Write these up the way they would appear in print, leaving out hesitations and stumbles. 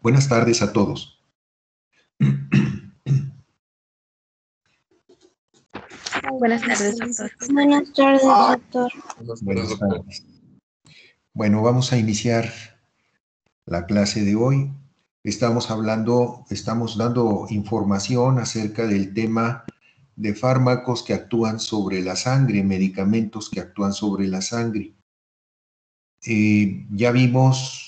Buenas tardes a todos. Buenas tardes, doctor. Buenas tardes, doctor. Buenas tardes. Bueno, vamos a iniciar la clase de hoy. Estamos dando información acerca del tema de fármacos que actúan sobre la sangre, medicamentos que actúan sobre la sangre. Ya vimos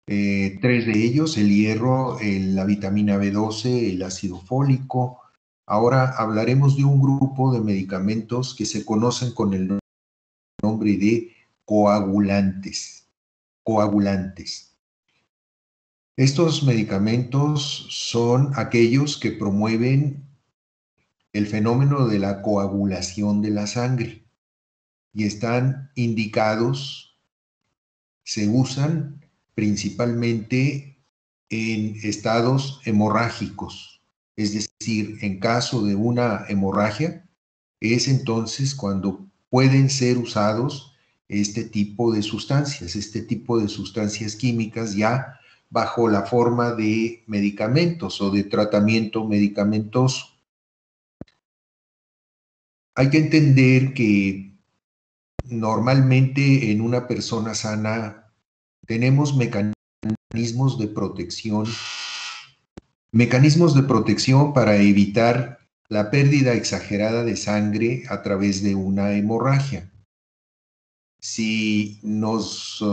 3 de ellos: el hierro, la vitamina B12, el ácido fólico. Ahora hablaremos de un grupo de medicamentos que se conocen con el nombre de coagulantes. Estos medicamentos son aquellos que promueven el fenómeno de la coagulación de la sangre y están indicados, se usan principalmente en estados hemorrágicos, es decir, en caso de una hemorragia, es entonces cuando pueden ser usados este tipo de sustancias químicas ya bajo la forma de medicamentos o de tratamiento medicamentoso. Hay que entender que normalmente en una persona sana tenemos mecanismos de protección para evitar la pérdida exagerada de sangre a través de una hemorragia. Si nos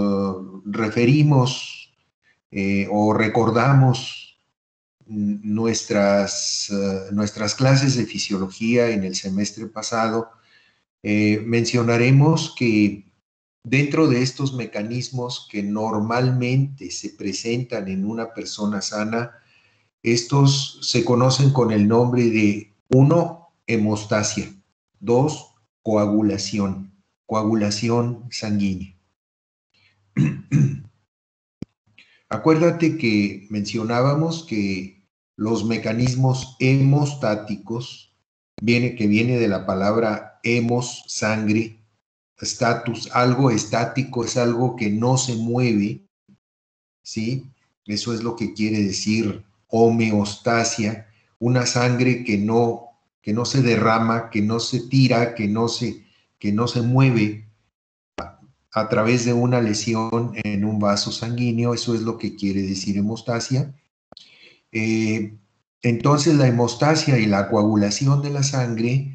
referimos o recordamos nuestras clases de fisiología en el semestre pasado, mencionaremos que dentro de estos mecanismos que normalmente se presentan en una persona sana, estos se conocen con el nombre de 1, hemostasia, 2, coagulación sanguínea. Acuérdate que mencionábamos que los mecanismos hemostáticos, que viene de la palabra hemos, sangre, status, algo estático es algo que no se mueve, ¿sí? Eso es lo que quiere decir homeostasia, una sangre que no se derrama, que no se tira, que no se mueve a través de una lesión en un vaso sanguíneo. Eso es lo que quiere decir hemostasia. Entonces, la hemostasia y la coagulación de la sangre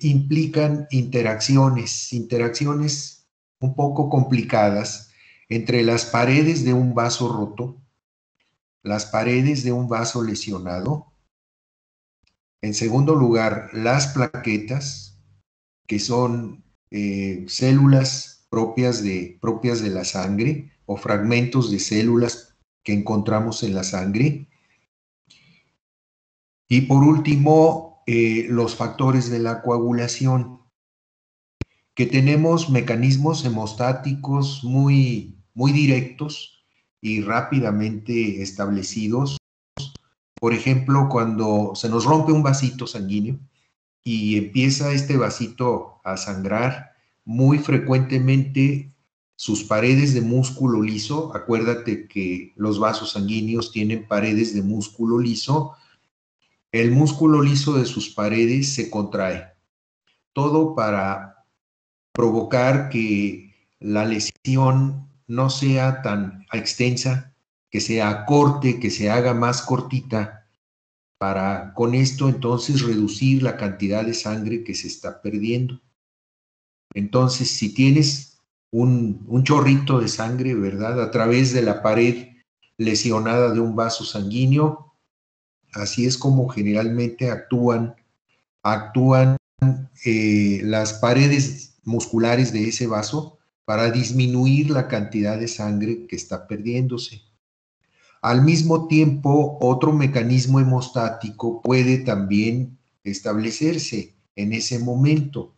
implican interacciones un poco complicadas entre las paredes de un vaso roto, las paredes de un vaso lesionado. En segundo lugar, las plaquetas, que son células propias de la sangre o fragmentos de células que encontramos en la sangre. Y por último, los factores de la coagulación, que tenemos mecanismos hemostáticos muy directos y rápidamente establecidos. Por ejemplo, cuando se nos rompe un vasito sanguíneo y empieza este vasito a sangrar, muy frecuentemente sus paredes de músculo liso, acuérdate que los vasos sanguíneos tienen paredes de músculo liso, el músculo liso de sus paredes se contrae. Todo para provocar que la lesión no sea tan extensa, que se acorte, que se haga más cortita, para con esto entonces reducir la cantidad de sangre que se está perdiendo. Entonces, si tienes un chorrito de sangre, ¿verdad?, a través de la pared lesionada de un vaso sanguíneo, así es como generalmente actúan las paredes musculares de ese vaso para disminuir la cantidad de sangre que está perdiéndose. Al mismo tiempo, otro mecanismo hemostático puede también establecerse en ese momento.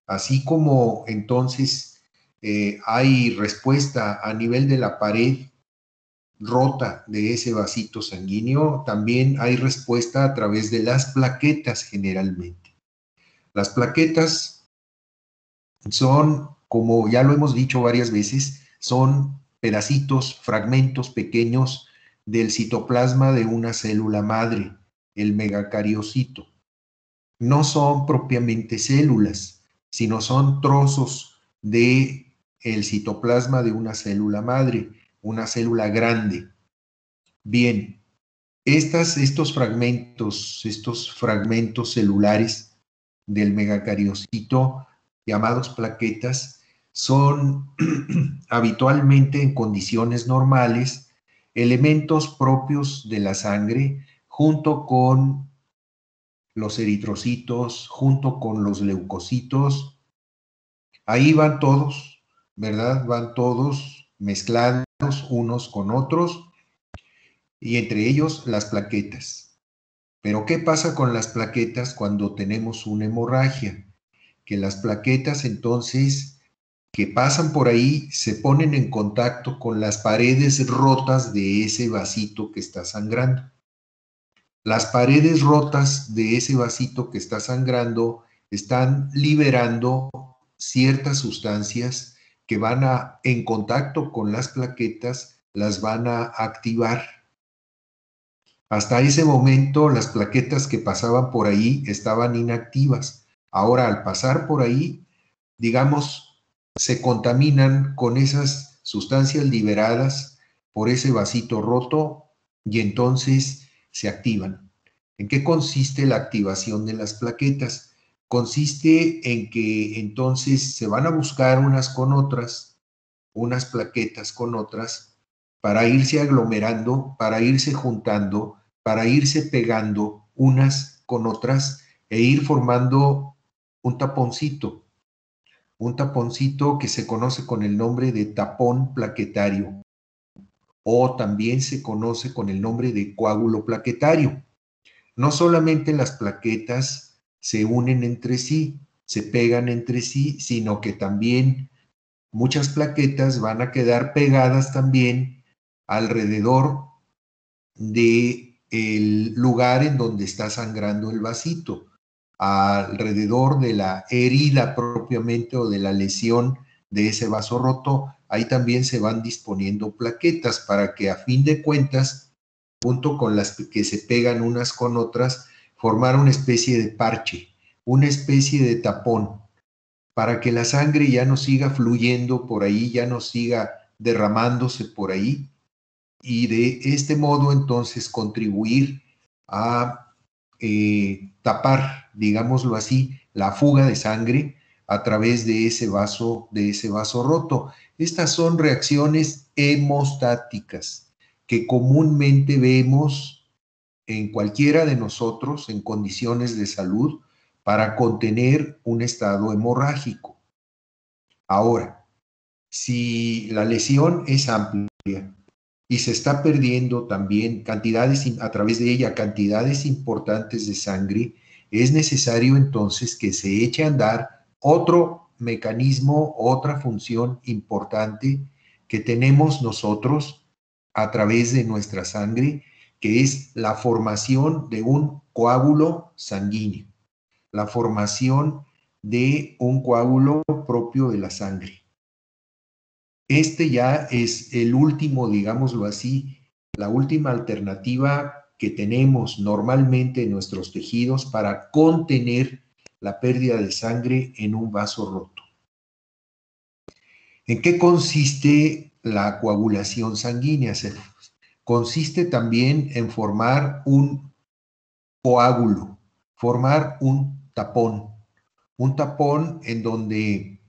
Así como entonces hay respuesta a nivel de la pared rota de ese vasito sanguíneo, también hay respuesta a través de las plaquetas generalmente. Las plaquetas son, como ya lo hemos dicho varias veces, son pedacitos, fragmentos pequeños del citoplasma de una célula madre, el megacariocito. No son propiamente células, sino son trozos de el citoplasma de una célula madre, una célula grande. Bien, estos fragmentos celulares del megacariocito, llamados plaquetas, son habitualmente en condiciones normales elementos propios de la sangre junto con los eritrocitos, junto con los leucocitos. Ahí van todos, ¿verdad? Van todos mezclados unos con otros y entre ellos las plaquetas. Pero ¿qué pasa con las plaquetas cuando tenemos una hemorragia? Que las plaquetas entonces que pasan por ahí se ponen en contacto con las paredes rotas de ese vasito que está sangrando. Las paredes rotas de ese vasito que está sangrando están liberando ciertas sustancias que en contacto con las plaquetas, las van a activar. Hasta ese momento, las plaquetas que pasaban por ahí estaban inactivas. Ahora, al pasar por ahí, digamos, se contaminan con esas sustancias liberadas por ese vasito roto y entonces se activan. ¿En qué consiste la activación de las plaquetas? Consiste en que entonces se van a buscar unas con otras, unas plaquetas con otras, para irse aglomerando, para irse juntando, para irse pegando unas con otras e ir formando un taponcito que se conoce con el nombre de tapón plaquetario o también se conoce con el nombre de coágulo plaquetario. No solamente las plaquetas se unen entre sí, se pegan entre sí, sino que también muchas plaquetas van a quedar pegadas también alrededor del lugar en donde está sangrando el vasito, alrededor de la herida propiamente o de la lesión de ese vaso roto. Ahí también se van disponiendo plaquetas para que a fin de cuentas, junto con las que se pegan unas con otras, formar una especie de parche, una especie de tapón, para que la sangre ya no siga fluyendo por ahí, ya no siga derramándose por ahí, y de este modo entonces contribuir a tapar, digámoslo así, la fuga de sangre a través de ese vaso roto. Estas son reacciones hemostáticas que comúnmente vemos en cualquiera de nosotros en condiciones de salud para contener un estado hemorrágico. Ahora, si la lesión es amplia y se está perdiendo también a través de ella cantidades importantes de sangre, es necesario entonces que se eche a andar otro mecanismo, otra función importante que tenemos nosotros a través de nuestra sangre, que es la formación de un coágulo sanguíneo, la formación de un coágulo propio de la sangre. Este ya es el último, digámoslo así, la última alternativa que tenemos normalmente en nuestros tejidos para contener la pérdida de sangre en un vaso roto. ¿En qué consiste la coagulación sanguínea? Consiste también en formar un coágulo, formar un tapón en donde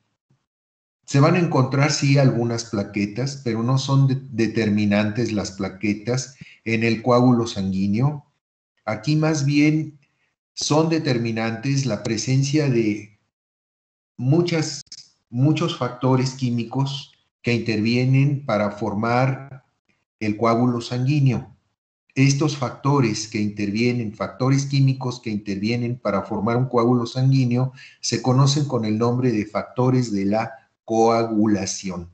se van a encontrar, sí, algunas plaquetas, pero no son determinantes las plaquetas en el coágulo sanguíneo. Aquí más bien son determinantes la presencia de muchos factores químicos que intervienen para formar el coágulo sanguíneo. Estos factores químicos que intervienen para formar un coágulo sanguíneo, se conocen con el nombre de factores de la coagulación.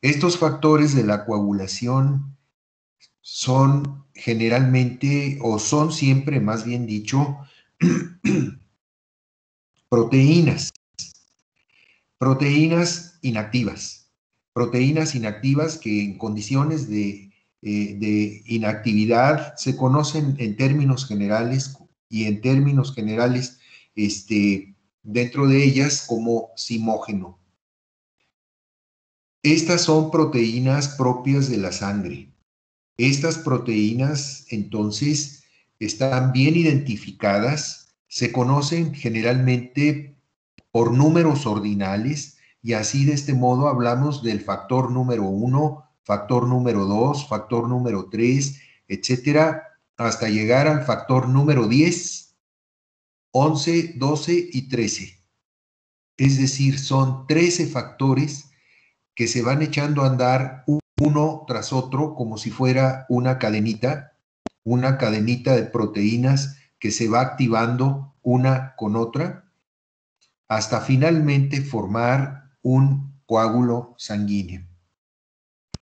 Estos factores de la coagulación son generalmente, o son siempre, más bien dicho, proteínas inactivas que en condiciones de de inactividad se conocen en términos generales y en términos generales dentro de ellas como simógeno. Estas son proteínas propias de la sangre. Estas proteínas, entonces, están bien identificadas, se conocen generalmente por números ordinales y así de este modo hablamos del factor número 1, factor número 2, factor número 3, etcétera, hasta llegar al factor número 10, 11, 12 y 13. Es decir, son 13 factores que se van echando a andar uno tras otro como si fuera una cadenita de proteínas que se va activando una con otra hasta finalmente formar un coágulo sanguíneo.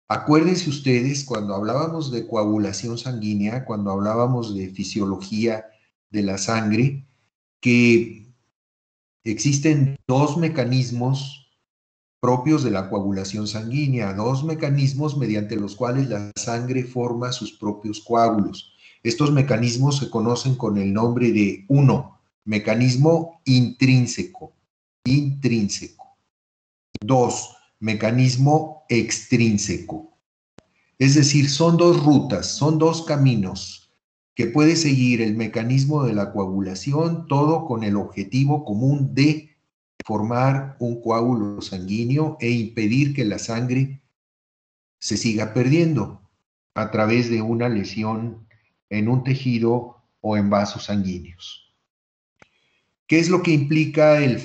Acuérdense ustedes, cuando hablábamos de coagulación sanguínea, cuando hablábamos de fisiología de la sangre, que existen dos mecanismos propios de la coagulación sanguínea, dos mecanismos mediante los cuales la sangre forma sus propios coágulos. Estos mecanismos se conocen con el nombre de 1, mecanismo intrínseco. 2, mecanismo extrínseco. Es decir, son dos rutas, son dos caminos que puede seguir el mecanismo de la coagulación, todo con el objetivo común de formar un coágulo sanguíneo e impedir que la sangre se siga perdiendo a través de una lesión en un tejido o en vasos sanguíneos. ¿Qué es lo que implica el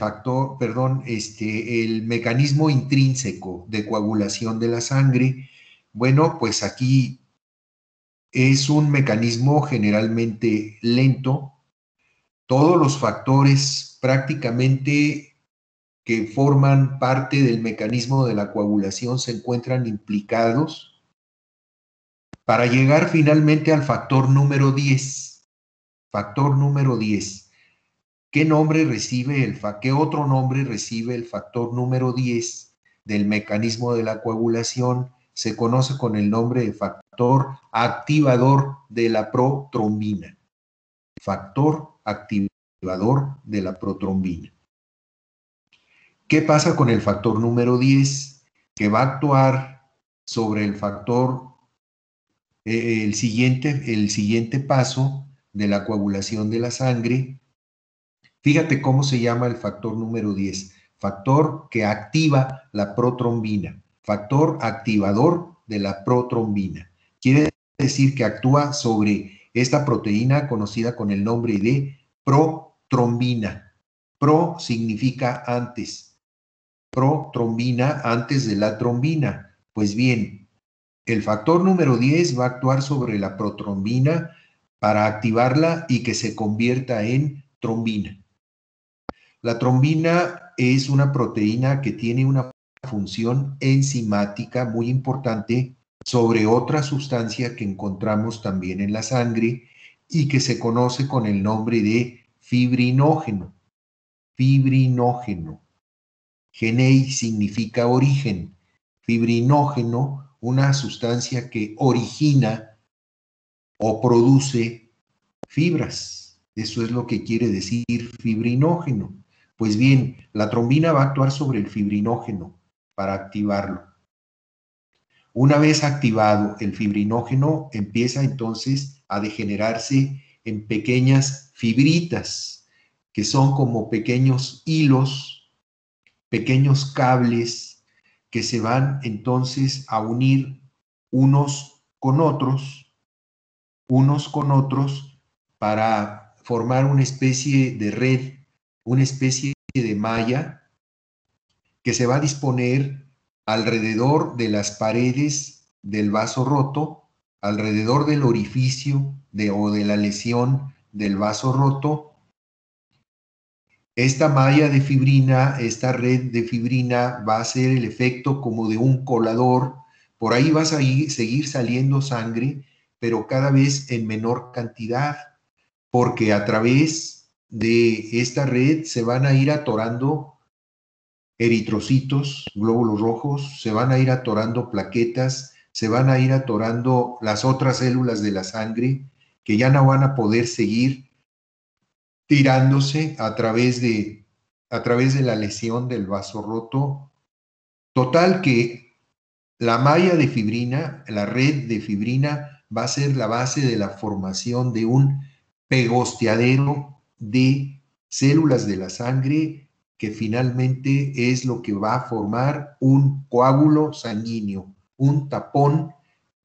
mecanismo intrínseco de coagulación de la sangre? Bueno, pues aquí es un mecanismo generalmente lento. Todos los factores prácticamente que forman parte del mecanismo de la coagulación se encuentran implicados para llegar finalmente al factor número 10. Factor número 10. ¿Qué otro nombre recibe el factor número 10 del mecanismo de la coagulación? Se conoce con el nombre de factor activador de la protrombina. Factor activador de la protrombina. ¿Qué pasa con el factor número 10? Que va a actuar sobre el factor, el siguiente paso de la coagulación de la sangre. Fíjate cómo se llama el factor número 10. Factor que activa la protrombina. Factor activador de la protrombina. Quiere decir que actúa sobre esta proteína conocida con el nombre de protrombina. Pro significa antes. Protrombina antes de la trombina. Pues bien, el factor número 10 va a actuar sobre la protrombina para activarla y que se convierta en trombina. La trombina es una proteína que tiene una función enzimática muy importante sobre otra sustancia que encontramos también en la sangre y que se conoce con el nombre de fibrinógeno. Fibrinógeno. Genei significa origen. Fibrinógeno, una sustancia que origina o produce fibras. Eso es lo que quiere decir fibrinógeno. Pues bien, la trombina va a actuar sobre el fibrinógeno para activarlo. Una vez activado el fibrinógeno, empieza entonces a degenerarse en pequeñas fibritas, que son como pequeños hilos, pequeños cables, que se van entonces a unir unos con otros para formar una especie de red, una especie de malla que se va a disponer alrededor de las paredes del vaso roto, alrededor del orificio o de la lesión del vaso roto. Esta malla de fibrina, esta red de fibrina va a hacer el efecto como de un colador. Por ahí va a seguir saliendo sangre, pero cada vez en menor cantidad, porque a través de esta red se van a ir atorando eritrocitos, glóbulos rojos, se van a ir atorando plaquetas, se van a ir atorando las otras células de la sangre que ya no van a poder seguir tirándose a través de la lesión del vaso roto. Total que la malla de fibrina, la red de fibrina, va a ser la base de la formación de un pegosteadero de células de la sangre que finalmente es lo que va a formar un coágulo sanguíneo, un tapón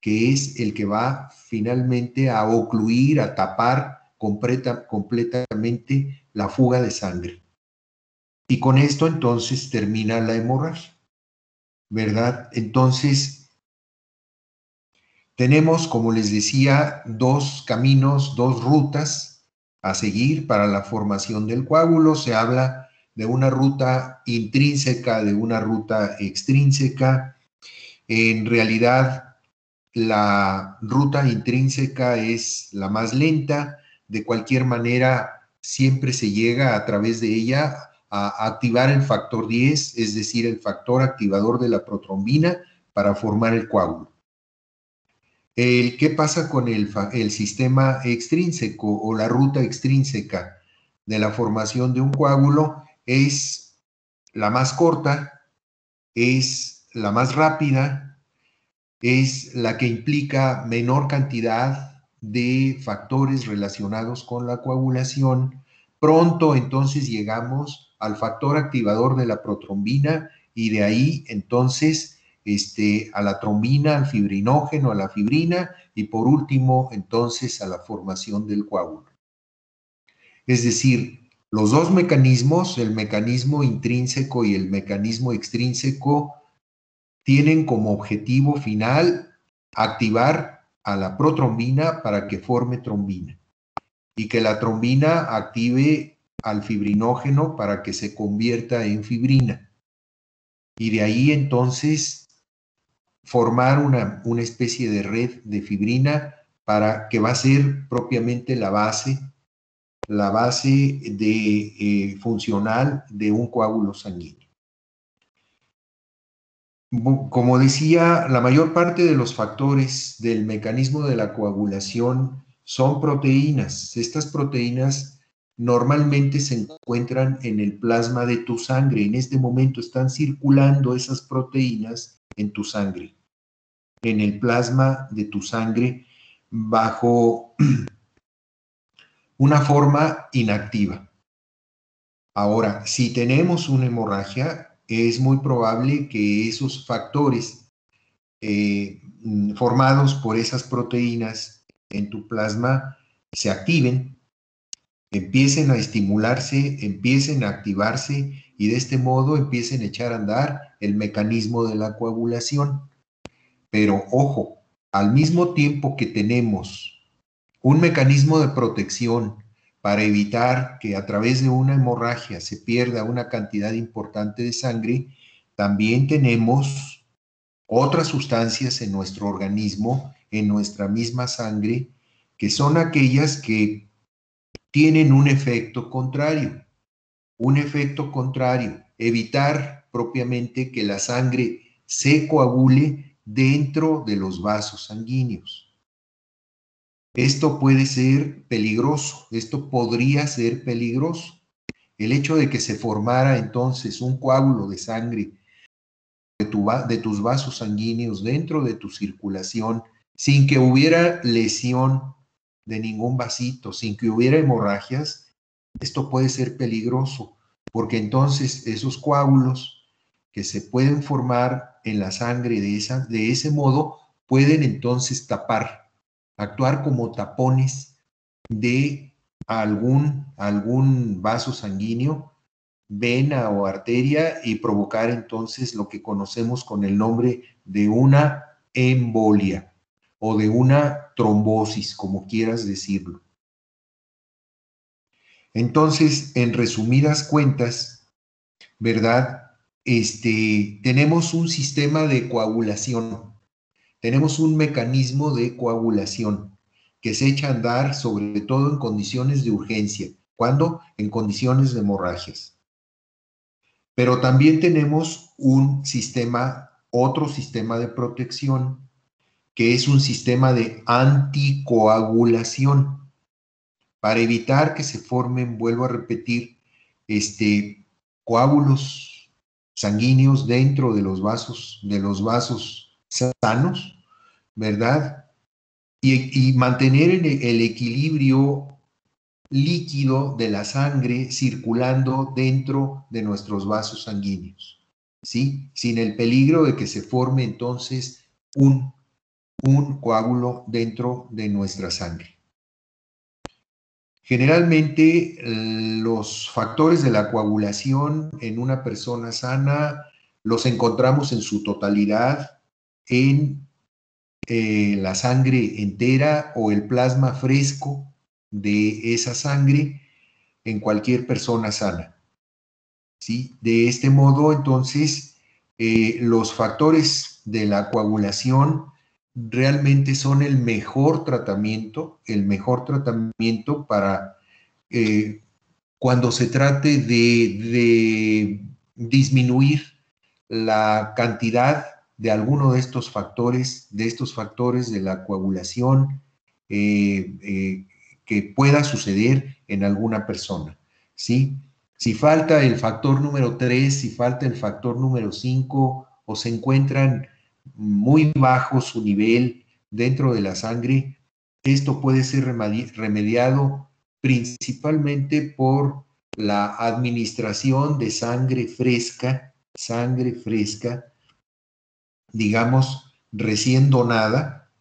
que es el que va finalmente a ocluir, a tapar completamente la fuga de sangre. Y con esto entonces termina la hemorragia, ¿verdad? Entonces, tenemos, como les decía, dos caminos, dos rutas a seguir para la formación del coágulo. Se habla de una ruta intrínseca, de una ruta extrínseca. En realidad, la ruta intrínseca es la más lenta. De cualquier manera, siempre se llega a través de ella a activar el factor 10, es decir, el factor activador de la protrombina para formar el coágulo. ¿Qué pasa con el sistema extrínseco o la ruta extrínseca de la formación de un coágulo? Es la más corta, es la más rápida, es la que implica menor cantidad de factores relacionados con la coagulación. Pronto entonces llegamos al factor activador de la protrombina y de ahí entonces a la trombina, al fibrinógeno, a la fibrina y por último entonces a la formación del coágulo. Es decir, los dos mecanismos, el mecanismo intrínseco y el mecanismo extrínseco, tienen como objetivo final activar a la protrombina para que forme trombina y que la trombina active al fibrinógeno para que se convierta en fibrina. Y de ahí entonces formar una especie de red de fibrina para que va a ser propiamente la base de, funcional de un coágulo sanguíneo. Como decía, la mayor parte de los factores del mecanismo de la coagulación son proteínas. Estas proteínas normalmente se encuentran en el plasma de tu sangre. En este momento están circulando esas proteínas en tu sangre, en el plasma de tu sangre, bajo una forma inactiva. Ahora, si tenemos una hemorragia, es muy probable que esos factores formados por esas proteínas en tu plasma se activen, empiecen a estimularse, empiecen a activarse y de este modo empiecen a echar a andar el mecanismo de la coagulación. Pero ojo, al mismo tiempo que tenemos un mecanismo de protección para evitar que a través de una hemorragia se pierda una cantidad importante de sangre, también tenemos otras sustancias en nuestro organismo, en nuestra misma sangre, que son aquellas que tienen un efecto contrario. Un efecto contrario, evitar propiamente que la sangre se coagule dentro de los vasos sanguíneos. Esto puede ser peligroso, esto podría ser peligroso. El hecho de que se formara entonces un coágulo de sangre de tus vasos sanguíneos dentro de tu circulación, sin que hubiera lesión de ningún vasito, sin que hubiera hemorragias, esto puede ser peligroso, porque entonces esos coágulos que se pueden formar en la sangre de ese modo, pueden entonces tapar, actuar como tapones de algún vaso sanguíneo, vena o arteria y provocar entonces lo que conocemos con el nombre de una embolia o de una trombosis, como quieras decirlo. Entonces, en resumidas cuentas, ¿verdad? Tenemos un sistema de coagulación, tenemos un mecanismo de coagulación que se echa a andar sobre todo en condiciones de urgencia. ¿Cuándo? En condiciones de hemorragias. Pero también tenemos otro sistema de protección que es un sistema de anticoagulación para evitar que se formen, vuelvo a repetir, coágulos sanguíneos dentro de los vasos sanos, ¿verdad? Y mantener el equilibrio líquido de la sangre circulando dentro de nuestros vasos sanguíneos, ¿sí? Sin el peligro de que se forme entonces un coágulo dentro de nuestra sangre. Generalmente, los factores de la coagulación en una persona sana los encontramos en su totalidad en la sangre entera o el plasma fresco de esa sangre en cualquier persona sana, ¿sí? De este modo, entonces, los factores de la coagulación realmente son el mejor tratamiento para cuando se trate de disminuir la cantidad de alguno de estos factores de la coagulación que pueda suceder en alguna persona, ¿sí? Si falta el factor número 3, si falta el factor número 5 o se encuentran muy bajo su nivel dentro de la sangre, esto puede ser remediado principalmente por la administración de sangre fresca, digamos, recién donada,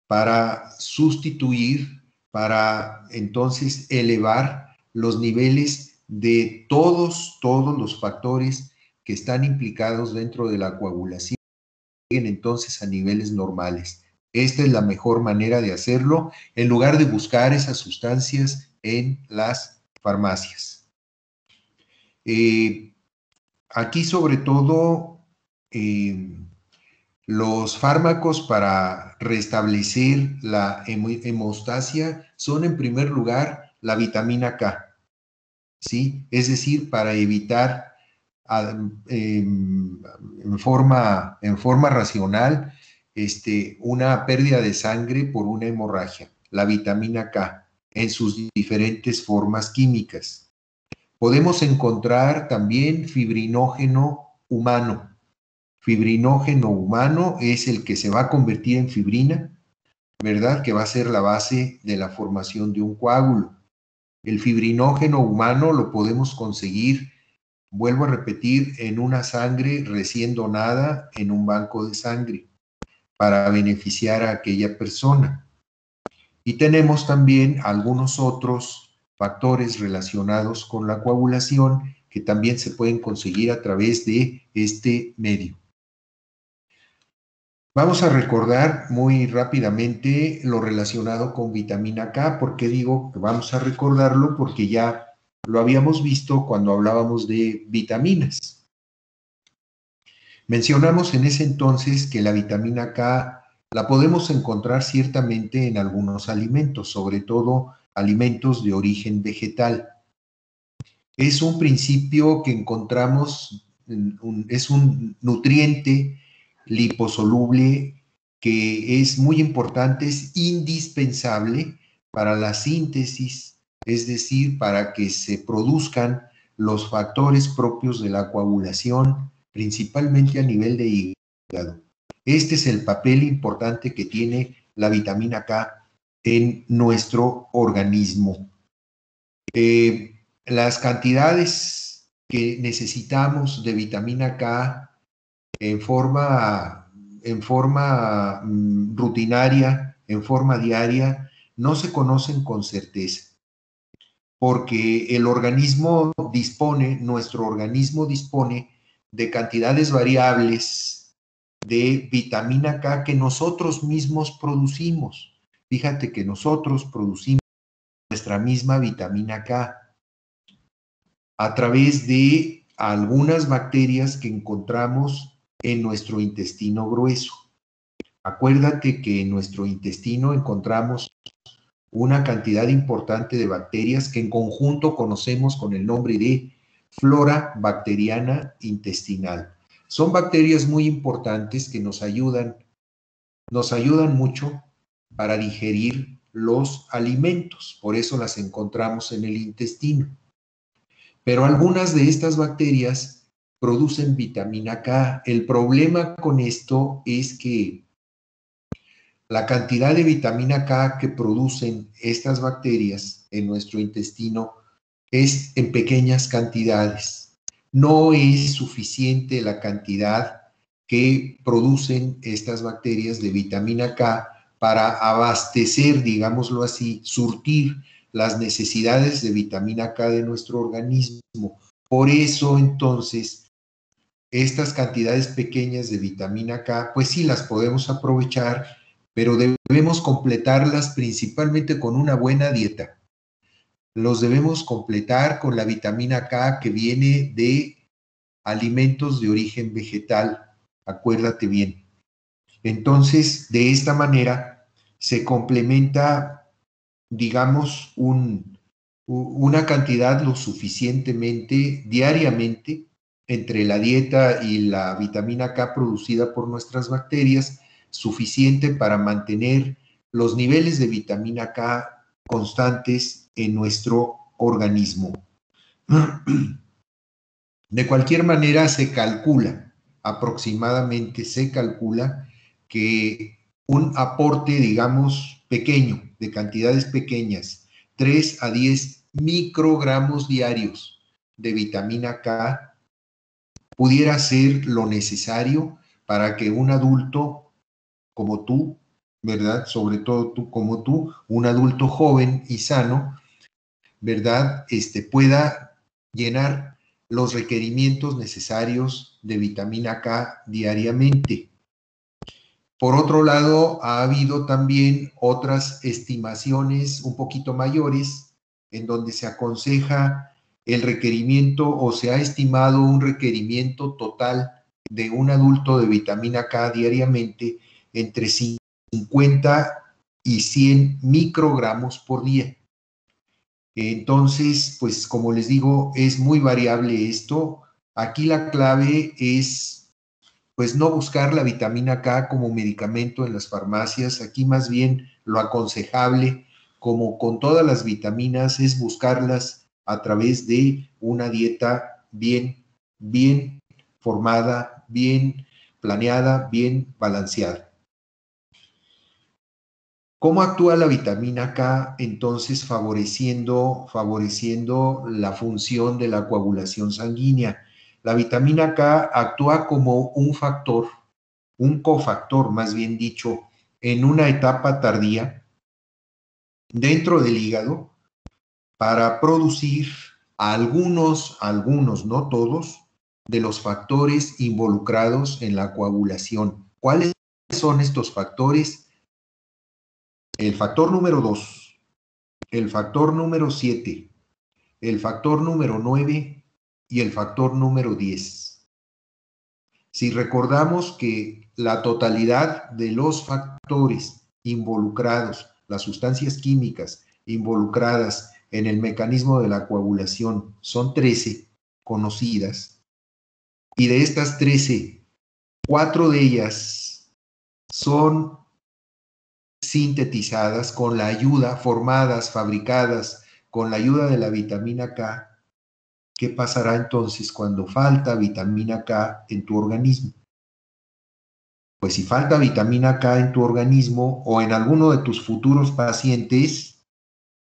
para sustituir, para entonces elevar los niveles de todos los factores que están implicados dentro de la coagulación, entonces a niveles normales. Esta es la mejor manera de hacerlo, en lugar de buscar esas sustancias en las farmacias. Aquí sobre todo, los fármacos para restablecer la hemostasia son en primer lugar la vitamina K, ¿sí? Es decir, para evitar en forma racional una pérdida de sangre por una hemorragia, la vitamina K, en sus diferentes formas químicas. Podemos encontrar también fibrinógeno humano. Fibrinógeno humano es el que se va a convertir en fibrina, ¿verdad? Que va a ser la base de la formación de un coágulo. El fibrinógeno humano lo podemos conseguir, vuelvo a repetir, en una sangre recién donada en un banco de sangre para beneficiar a aquella persona. Y tenemos también algunos otros factores relacionados con la coagulación que también se pueden conseguir a través de este medio. Vamos a recordar muy rápidamente lo relacionado con vitamina K. ¿Por qué digo que vamos a recordarlo? Porque ya lo habíamos visto cuando hablábamos de vitaminas. Mencionamos en ese entonces que la vitamina K la podemos encontrar ciertamente en algunos alimentos, sobre todo alimentos de origen vegetal. Es un principio que encontramos, es un nutriente liposoluble que es muy importante, es indispensable para la síntesis, es decir, para que se produzcan los factores propios de la coagulación, principalmente a nivel de hígado. Este es el papel importante que tiene la vitamina K en nuestro organismo. Las cantidades que necesitamos de vitamina K en forma rutinaria, en forma diaria, no se conocen con certeza, porque nuestro organismo dispone de cantidades variables de vitamina K que nosotros mismos producimos. Fíjate que nosotros producimos nuestra misma vitamina K a través de algunas bacterias que encontramos en nuestro intestino grueso. Acuérdate que en nuestro intestino encontramos una cantidad importante de bacterias que en conjunto conocemos con el nombre de flora bacteriana intestinal. Son bacterias muy importantes que nos ayudan nos ayudan mucho para digerir los alimentos, por eso las encontramos en el intestino. Pero algunas de estas bacterias producen vitamina K. El problema con esto es que la cantidad de vitamina K que producen estas bacterias en nuestro intestino es en pequeñas cantidades. No es suficiente la cantidad que producen estas bacterias de vitamina K para abastecer, digámoslo así, surtir las necesidades de vitamina K de nuestro organismo. Por eso, entonces, estas cantidades pequeñas de vitamina K, pues sí las podemos aprovechar, pero debemos completarlas principalmente con una buena dieta. Los debemos completar con la vitamina K que viene de alimentos de origen vegetal, acuérdate bien. Entonces, de esta manera se complementa, digamos, una cantidad lo suficientemente diariamente entre la dieta y la vitamina K producida por nuestras bacterias, suficiente para mantener los niveles de vitamina K constantes en nuestro organismo. De cualquier manera, aproximadamente se calcula que un aporte, digamos, pequeño, de cantidades pequeñas, 3 a 10 microgramos diarios de vitamina K, pudiera ser lo necesario para que un adulto como tú, ¿verdad? Sobre todo tú como tú, un adulto joven y sano, ¿verdad? Pueda llenar los requerimientos necesarios de vitamina K diariamente. Por otro lado, ha habido también otras estimaciones un poquito mayores en donde se aconseja el requerimiento o se ha estimado un requerimiento total de un adulto de vitamina K diariamente entre 50 y 100 microgramos por día. Entonces, pues como les digo, es muy variable esto. Aquí la clave es, pues no buscar la vitamina K como medicamento en las farmacias. Aquí más bien lo aconsejable, como con todas las vitaminas, es buscarlas a través de una dieta bien formada, bien planeada, bien balanceada. ¿Cómo actúa la vitamina K entonces favoreciendo la función de la coagulación sanguínea? La vitamina K actúa como un factor, un cofactor más bien dicho, en una etapa tardía dentro del hígado para producir algunos, no todos, de los factores involucrados en la coagulación. ¿Cuáles son estos factores? El factor número 2, el factor número 7, el factor número 9 y el factor número 10. Si recordamos que la totalidad de los factores involucrados, las sustancias químicas involucradas en el mecanismo de la coagulación son 13 conocidas, y de estas 13, 4 de ellas son sintetizadas con la ayuda, formadas, fabricadas con la ayuda de la vitamina K. ¿Qué pasará entonces cuando falta vitamina K en tu organismo? Pues si falta vitamina K en tu organismo o en alguno de tus futuros pacientes,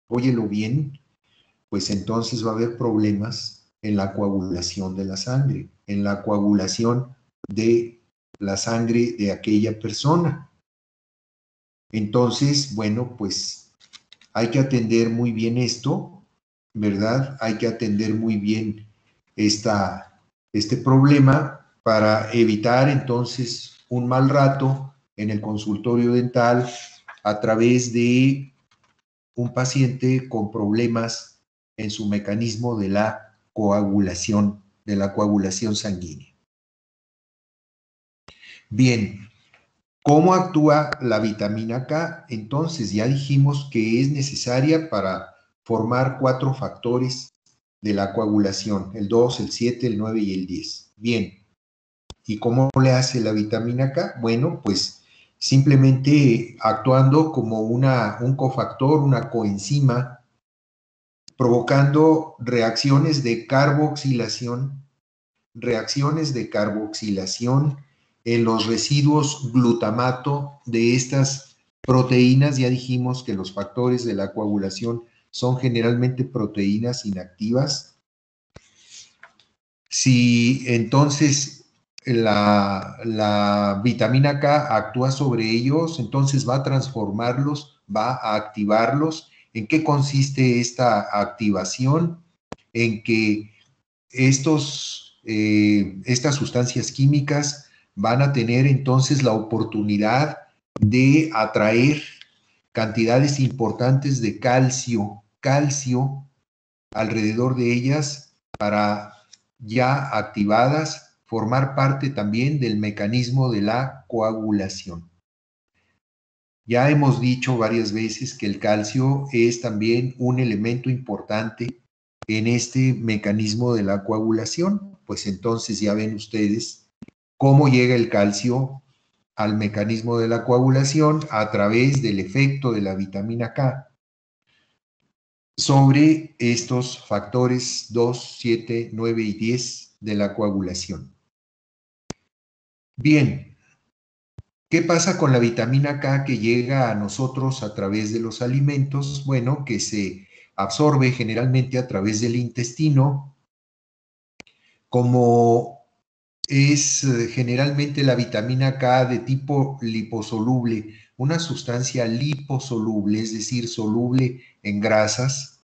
óyelo bien, pues entonces va a haber problemas en la coagulación de la sangre, en la coagulación de la sangre de aquella persona. Entonces, bueno, pues hay que atender muy bien esto, ¿verdad? Hay que atender muy bien este problema para evitar entonces un mal rato en el consultorio dental a través de un paciente con problemas en su mecanismo de la coagulación sanguínea. Bien, ¿cómo actúa la vitamina K? Entonces ya dijimos que es necesaria para formar 4 factores de la coagulación, el 2, el 7, el 9 y el 10. Bien, ¿y cómo le hace la vitamina K? Bueno, pues simplemente actuando como un cofactor, una coenzima, provocando reacciones de carboxilación en los residuos glutamato de estas proteínas. Ya dijimos que los factores de la coagulación son generalmente proteínas inactivas. Si entonces la vitamina K actúa sobre ellos, entonces va a transformarlos, va a activarlos. ¿En qué consiste esta activación? En que estas sustancias químicas van a tener entonces la oportunidad de atraer cantidades importantes de calcio alrededor de ellas para, ya activadas, formar parte también del mecanismo de la coagulación. Ya hemos dicho varias veces que el calcio es también un elemento importante en este mecanismo de la coagulación. Pues entonces ya ven ustedes cómo llega el calcio al mecanismo de la coagulación a través del efecto de la vitamina K sobre estos factores 2, 7, 9 y 10 de la coagulación. Bien, ¿qué pasa con la vitamina K que llega a nosotros a través de los alimentos? Bueno, que se absorbe generalmente a través del intestino, como es generalmente la vitamina K de tipo liposoluble, una sustancia liposoluble, es decir, soluble en grasas.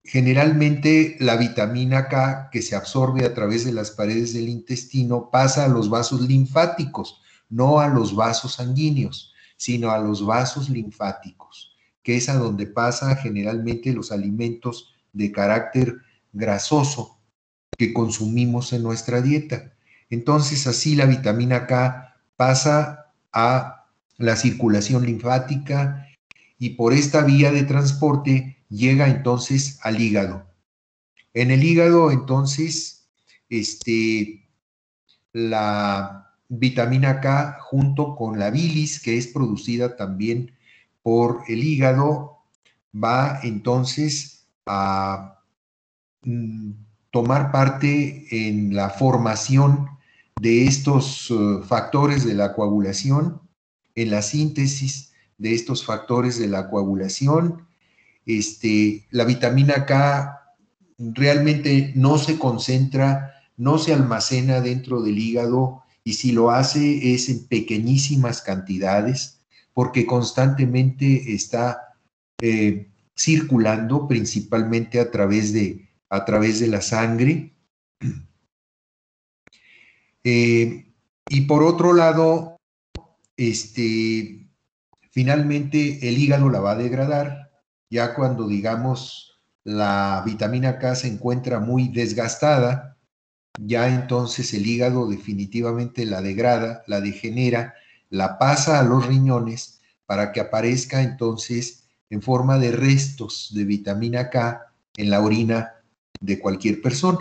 Generalmente la vitamina K que se absorbe a través de las paredes del intestino pasa a los vasos linfáticos, no a los vasos sanguíneos, sino a los vasos linfáticos, que es a donde pasa generalmente los alimentos de carácter grasoso que consumimos en nuestra dieta. Entonces, así la vitamina K pasa a la circulación linfática y por esta vía de transporte llega entonces al hígado. En el hígado, entonces, la vitamina K junto con la bilis, que es producida también por el hígado, va entonces a tomar parte en la formación de estos factores de la coagulación, en la síntesis de estos factores de la coagulación. La vitamina K realmente no se concentra, no se almacena dentro del hígado, y si lo hace es en pequeñísimas cantidades, porque constantemente está circulando principalmente a través de la sangre. Y por otro lado, finalmente el hígado la va a degradar, ya cuando, digamos, la vitamina K se encuentra muy desgastada, ya entonces el hígado definitivamente la degrada, la degenera, la pasa a los riñones para que aparezca entonces en forma de restos de vitamina K en la orina de cualquier persona.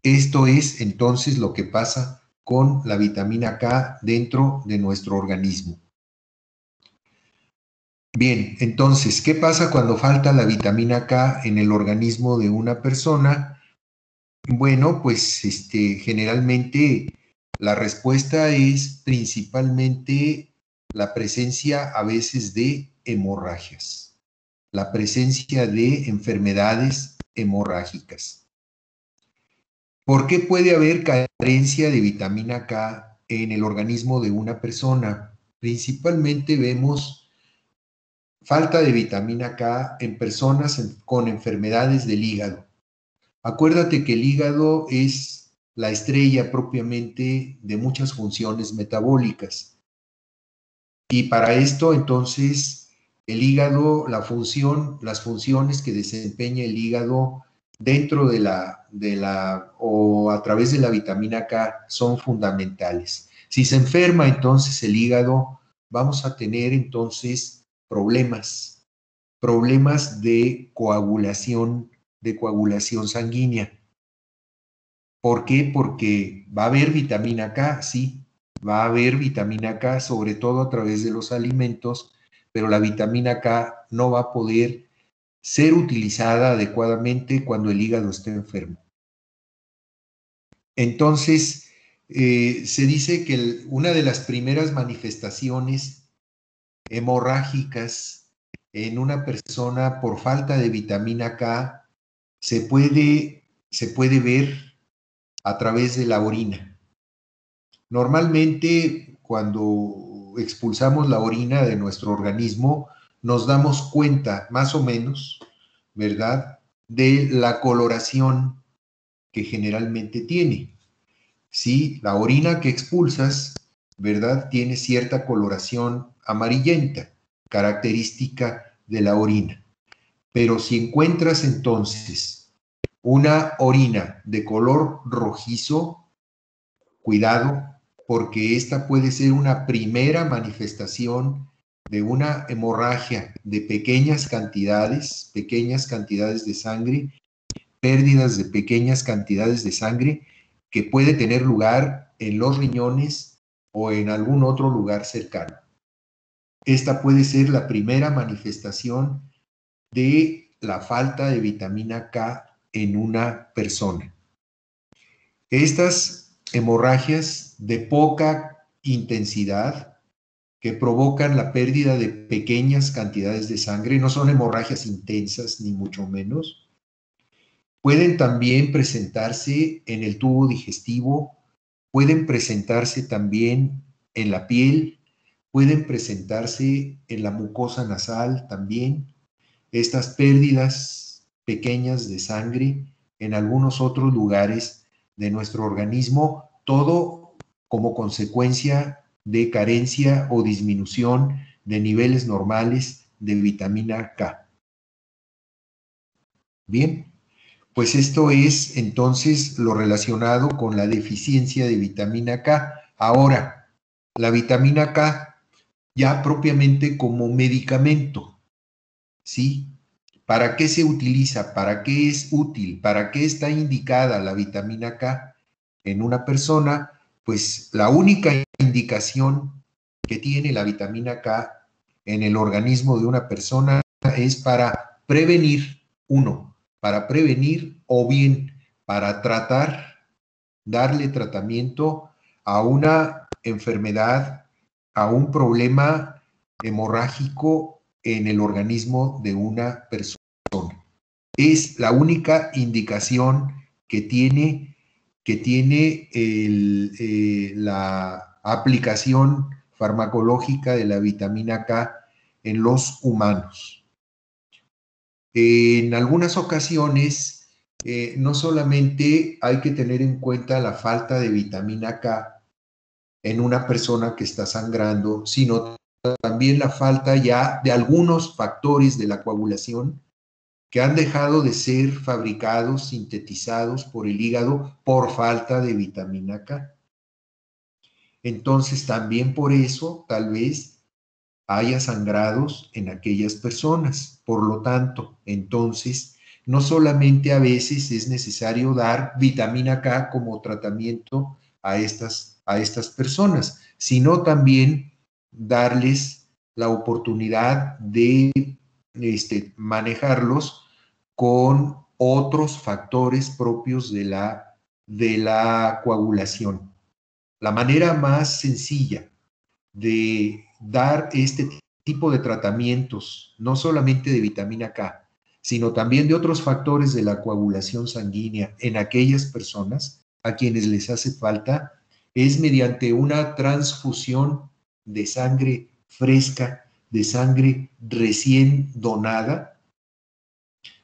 Esto es entonces lo que pasa con la vitamina K dentro de nuestro organismo. Bien, entonces, ¿qué pasa cuando falta la vitamina K en el organismo de una persona? Bueno, pues generalmente la respuesta es principalmente la presencia a veces de hemorragias, la presencia de enfermedades hemorrágicas. ¿Por qué puede haber carencia de vitamina K en el organismo de una persona? Principalmente vemos falta de vitamina K en personas con enfermedades del hígado. Acuérdate que el hígado es la estrella propiamente de muchas funciones metabólicas. Y para esto, entonces, el hígado, las funciones que desempeña el hígado dentro o a través de la vitamina K son fundamentales. Si se enferma entonces el hígado, vamos a tener entonces problemas de coagulación sanguínea. ¿Por qué? Porque va a haber vitamina K, sí, va a haber vitamina K, sobre todo a través de los alimentos, pero la vitamina K no va a poder ser utilizada adecuadamente cuando el hígado esté enfermo. Entonces, se dice que una de las primeras manifestaciones hemorrágicas en una persona por falta de vitamina K se puede ver a través de la orina. Normalmente, cuando expulsamos la orina de nuestro organismo, nos damos cuenta, más o menos, ¿verdad?, de la coloración que generalmente tiene. Sí, la orina que expulsas, ¿verdad?, tiene cierta coloración amarillenta, característica de la orina. Pero si encuentras entonces una orina de color rojizo, cuidado, porque esta puede ser una primera manifestación de una hemorragia de pequeñas cantidades de sangre, pérdidas de pequeñas cantidades de sangre que puede tener lugar en los riñones o en algún otro lugar cercano. Esta puede ser la primera manifestación de la falta de vitamina K en una persona. Estas hemorragias de poca intensidad que provocan la pérdida de pequeñas cantidades de sangre, no son hemorragias intensas ni mucho menos, pueden también presentarse en el tubo digestivo, pueden presentarse también en la piel, pueden presentarse en la mucosa nasal también. Estas pérdidas pequeñas de sangre en algunos otros lugares de nuestro organismo, todo como consecuencia de carencia o disminución de niveles normales de vitamina K. Bien, pues esto es entonces lo relacionado con la deficiencia de vitamina K. Ahora, la vitamina K ya propiamente como medicamento, ¿sí? ¿Para qué se utiliza? ¿Para qué es útil? ¿Para qué está indicada la vitamina K en una persona? Pues la única indicación que tiene la vitamina K en el organismo de una persona es para prevenir, para prevenir o bien para tratar, darle tratamiento a una enfermedad, a un problema hemorrágico en el organismo de una persona. Es la única indicación que tiene la aplicación farmacológica de la vitamina K en los humanos. En algunas ocasiones, no solamente hay que tener en cuenta la falta de vitamina K en una persona que está sangrando, sino también la falta ya de algunos factores de la coagulación que han dejado de ser fabricados, sintetizados por el hígado por falta de vitamina K. Entonces, también por eso, tal vez, haya sangrados en aquellas personas. Por lo tanto, entonces, no solamente a veces es necesario dar vitamina K como tratamiento a estas personas, sino también darles la oportunidad de manejarlos con otros factores propios de la coagulación. La manera más sencilla de dar este tipo de tratamientos, no solamente de vitamina K, sino también de otros factores de la coagulación sanguínea en aquellas personas a quienes les hace falta, es mediante una transfusión de sangre fresca, de sangre recién donada.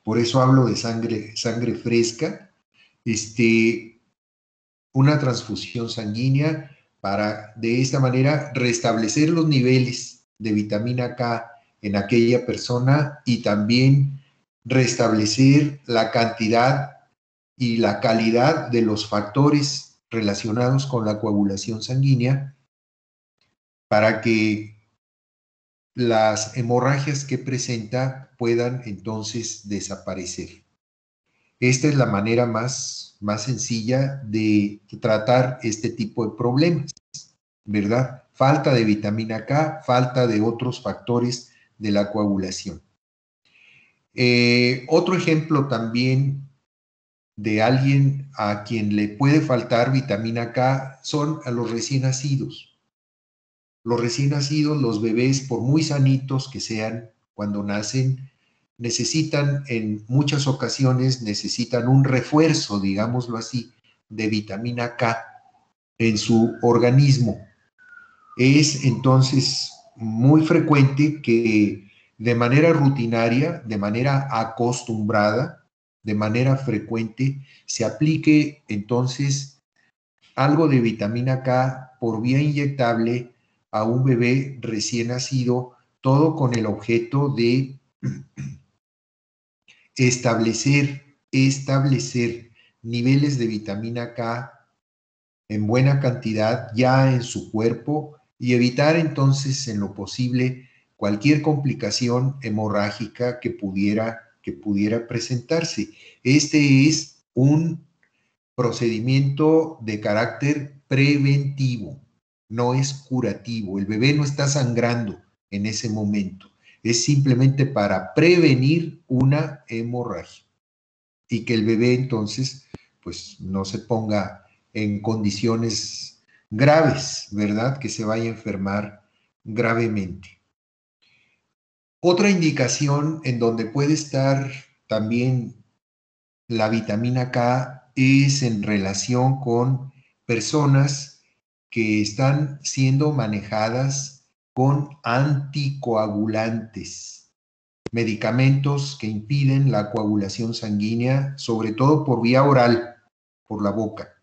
Por eso hablo de sangre fresca, una transfusión sanguínea para de esta manera restablecer los niveles de vitamina K en aquella persona y también restablecer la cantidad y la calidad de los factores relacionados con la coagulación sanguínea para que las hemorragias que presenta puedan entonces desaparecer. Esta es la manera más sencilla de tratar este tipo de problemas. ¿verdad? Falta de vitamina K, falta de otros factores de la coagulación. Otro ejemplo también de alguien a quien le puede faltar vitamina K son a los recién nacidos. Los recién nacidos, los bebés, por muy sanitos que sean cuando nacen, necesitan en muchas ocasiones, necesitan un refuerzo, digámoslo así, de vitamina K en su organismo. Es entonces muy frecuente que de manera rutinaria, de manera acostumbrada, de manera frecuente, se aplique entonces algo de vitamina K por vía inyectable a un bebé recién nacido, todo con el objeto de establecer niveles de vitamina K en buena cantidad ya en su cuerpo y evitar entonces en lo posible cualquier complicación hemorrágica que pudiera presentarse. Este es un procedimiento de carácter preventivo, no es curativo. El bebé no está sangrando en ese momento, es simplemente para prevenir una hemorragia y que el bebé entonces pues no se ponga en condiciones graves, ¿verdad? Que se vaya a enfermar gravemente. Otra indicación en donde puede estar también la vitamina K es en relación con personas que están siendo manejadas con anticoagulantes, medicamentos que impiden la coagulación sanguínea, sobre todo por vía oral, por la boca.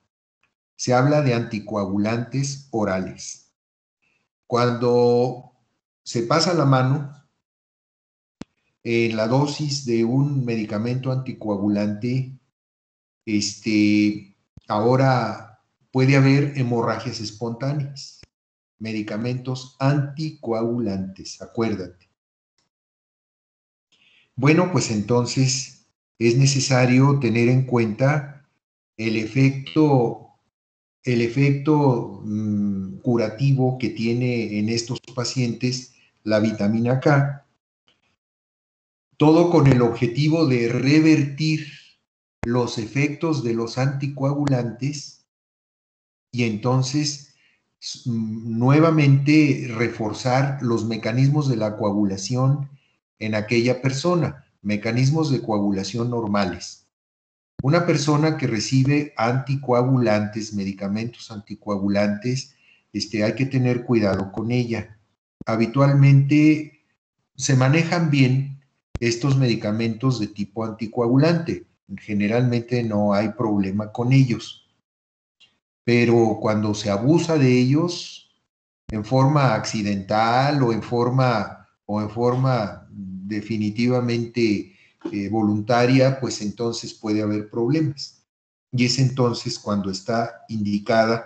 Se habla de anticoagulantes orales. Cuando se pasa la mano en la dosis de un medicamento anticoagulante, ahora puede haber hemorragias espontáneas, medicamentos anticoagulantes, acuérdate. Bueno, pues entonces es necesario tener en cuenta el efecto curativo que tiene en estos pacientes la vitamina K, todo con el objetivo de revertir los efectos de los anticoagulantes y entonces nuevamente reforzar los mecanismos de la coagulación en aquella persona, mecanismos de coagulación normales. Una persona que recibe anticoagulantes, medicamentos anticoagulantes, hay que tener cuidado con ella. Habitualmente se manejan bien estos medicamentos de tipo anticoagulante. Generalmente no hay problema con ellos. Pero cuando se abusa de ellos en forma accidental o en forma definitivamente voluntaria, pues entonces puede haber problemas. Y es entonces cuando está indicada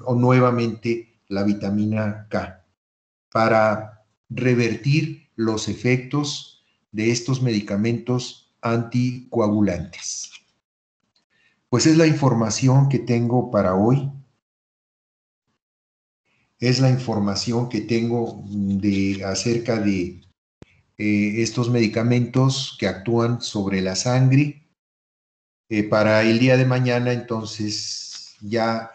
o nuevamente la vitamina K para revertir los efectos de estos medicamentos anticoagulantes. Pues es la información que tengo para hoy. Es la información que tengo acerca de estos medicamentos que actúan sobre la sangre. Para el día de mañana, entonces, ya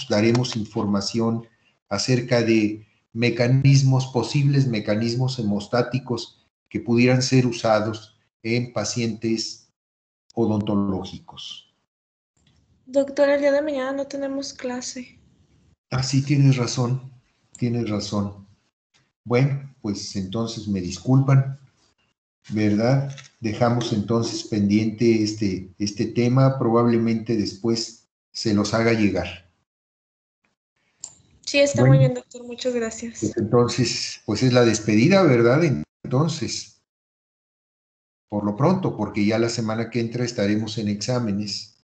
daremos información acerca de posibles mecanismos hemostáticos que pudieran ser usados en pacientes odontológicos. Doctor, el día de mañana no tenemos clase. Ah, sí, tienes razón, tienes razón. Bueno, pues entonces me disculpan, ¿verdad? Dejamos entonces pendiente este tema, probablemente después se los haga llegar. Sí, está muy Bueno, bien, doctor. Muchas gracias. pues entonces, pues es la despedida, ¿verdad? Entonces, por lo pronto, porque ya la semana que entra estaremos en exámenes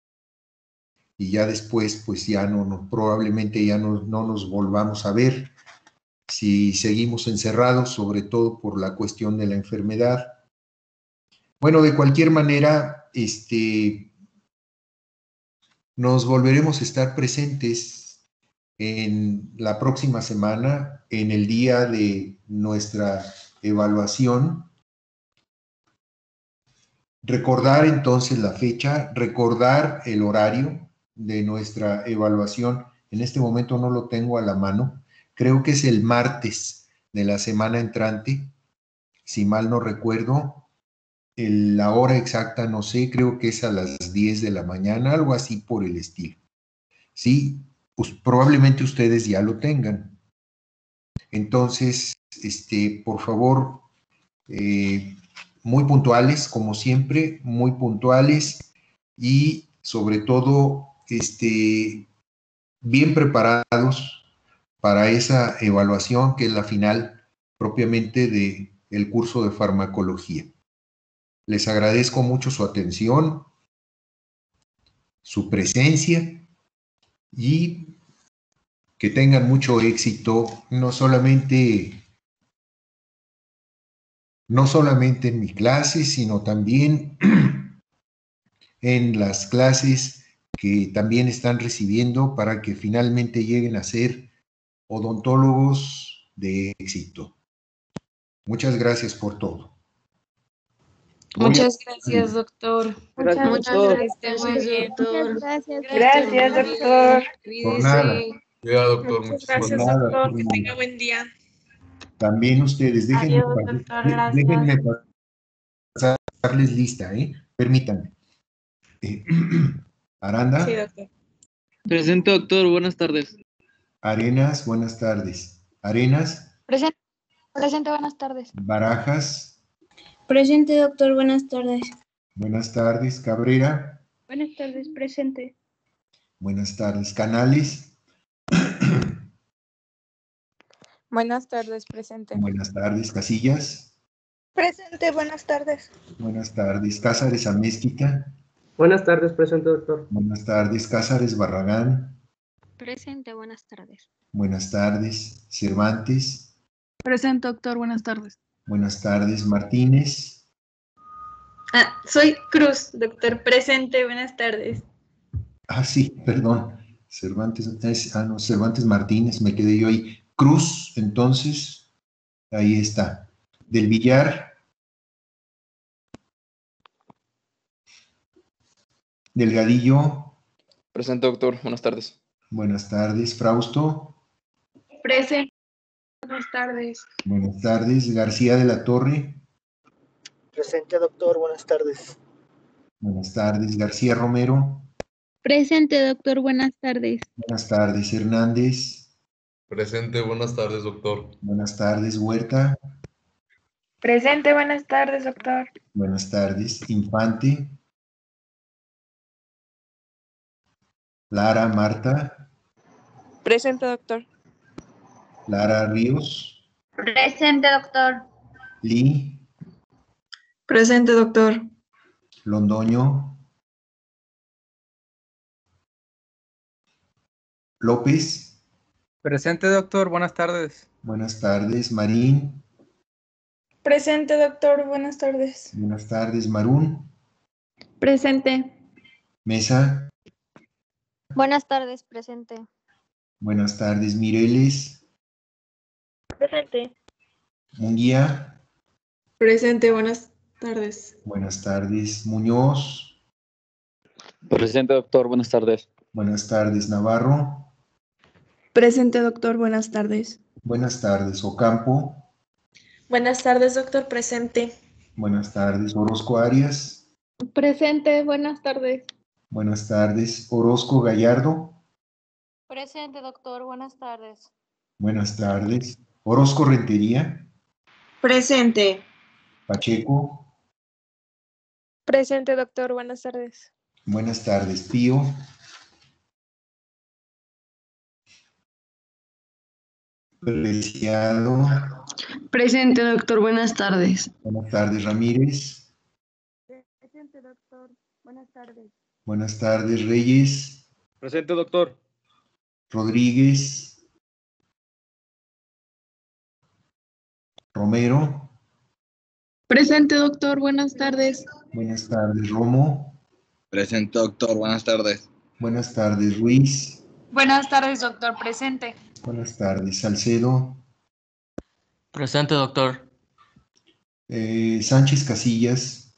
y ya después, pues ya probablemente ya no nos volvamos a ver si seguimos encerrados, sobre todo por la cuestión de la enfermedad. Bueno, de cualquier manera, nos volveremos a estar presentes en la próxima semana, en el día de nuestra evaluación, recordar entonces la fecha, recordar el horario de nuestra evaluación. En este momento no lo tengo a la mano. Creo que es el martes de la semana entrante, si mal no recuerdo. La hora exacta no sé, creo que es a las 10 de la mañana, algo así por el estilo. Sí, pues probablemente ustedes ya lo tengan. Entonces, por favor, muy puntuales, como siempre, muy puntuales y sobre todo, bien preparados para esa evaluación que es la final propiamente del curso de farmacología. Les agradezco mucho su atención, su presencia y que tengan mucho éxito, no solamente en mi clase, sino también en las clases que también están recibiendo para que finalmente lleguen a ser odontólogos de éxito. Muchas gracias por todo. Muchas gracias, doctor. Muchas Muchas gracias. gracias. Que esté muy bien. Muchas gracias. Gracias, doctor. Por nada. Cuídese. Ya, doctor, Muchas muchísimas Por gracias, nada, doctor. por Que nada. tenga buen día. También ustedes, Adiós, doctor. Gracias. déjenme pasarles lista, ¿eh? Permítanme. Aranda, Sí, doctor. Presente, doctor. Buenas tardes. Arenas, buenas tardes. Arenas, Presente, presente, buenas tardes. Barajas, Presente, doctor. Buenas tardes. buenas tardes. Cabrera, Buenas tardes, presente. buenas tardes. Canales, Buenas tardes, presente. buenas tardes. Casillas, Presente, buenas tardes. buenas tardes. Cázares Amézquita, Buenas tardes, presente, doctor. buenas tardes. Cázares Barragán, Presente, buenas tardes. buenas tardes. Cervantes, Presente, doctor. Buenas tardes. buenas tardes. Martínez, Soy Cruz, doctor. Presente, buenas tardes. sí, perdón. Cervantes, no, Cervantes Martínez, me quedé yo ahí. Cruz, entonces, ahí está. Del Villar, Delgadillo, Presente, doctor. Buenas tardes. buenas tardes. Frausto, Presente, buenas tardes. buenas tardes. García de la Torre, Presente, doctor. Buenas tardes. buenas tardes. García Romero, Presente, doctor, buenas tardes. buenas tardes. Hernández, presente, buenas tardes, doctor. buenas tardes. Huerta, Presente, buenas tardes, doctor. buenas tardes. Infante, Lara Marta, Presente, doctor. Lara Ríos, Presente, doctor. Lee, Presente, doctor. Londoño, López, Presente, doctor. Buenas tardes. buenas tardes. Marín, Presente, doctor. Buenas tardes. buenas tardes. Marún, Presente. Mesa, Buenas tardes, presente. buenas tardes. Mireles, Presente. Munguía, Presente, buenas tardes. buenas tardes. Muñoz, Presente, doctor. Buenas tardes. buenas tardes. Navarro, Presente, doctor. Buenas tardes. buenas tardes. Ocampo, Buenas tardes, doctor. Presente. buenas tardes. Orozco Arias, Presente, buenas tardes. buenas tardes. Orozco Gallardo, Presente, doctor, buenas tardes. buenas tardes. Orozco Rentería, Presente. Pacheco, Presente, doctor. Buenas tardes. buenas tardes. Pío, Preciado, Presente, doctor. Buenas tardes. buenas tardes. Ramírez, Presente, doctor, buenas tardes. buenas tardes. Reyes, Presente, doctor. Rodríguez, Romero, Presente, doctor. Buenas tardes. buenas tardes. Romo, Presente, doctor. Buenas tardes. buenas tardes. Ruiz, Buenas tardes, doctor. Presente. Buenas tardes. Salcedo. Presente, doctor. Sánchez Casillas.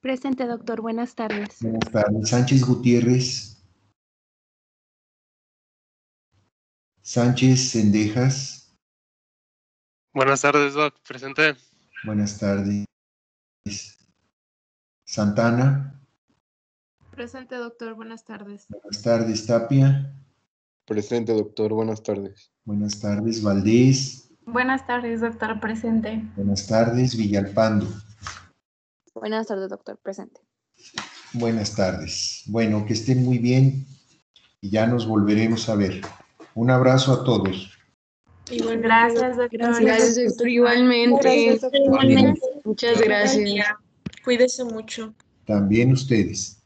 Presente, doctor. Buenas tardes. Buenas tardes. Sánchez Gutiérrez. Sánchez Cendejas. Buenas tardes, doc. Presente. Buenas tardes. Santana. Presente, doctor. Buenas tardes. Buenas tardes. Tapia. Presente, doctor. Buenas tardes. Buenas tardes. Valdés. Buenas tardes, doctor. Presente. Buenas tardes. Villalpando. Buenas tardes, doctor. Presente. Buenas tardes. Bueno, que estén muy bien y ya nos volveremos a ver. Un abrazo a todos. Gracias, doctor. Gracias, doctor. Igualmente. Gracias, doctor. Muchas gracias. Cuídese mucho. También ustedes.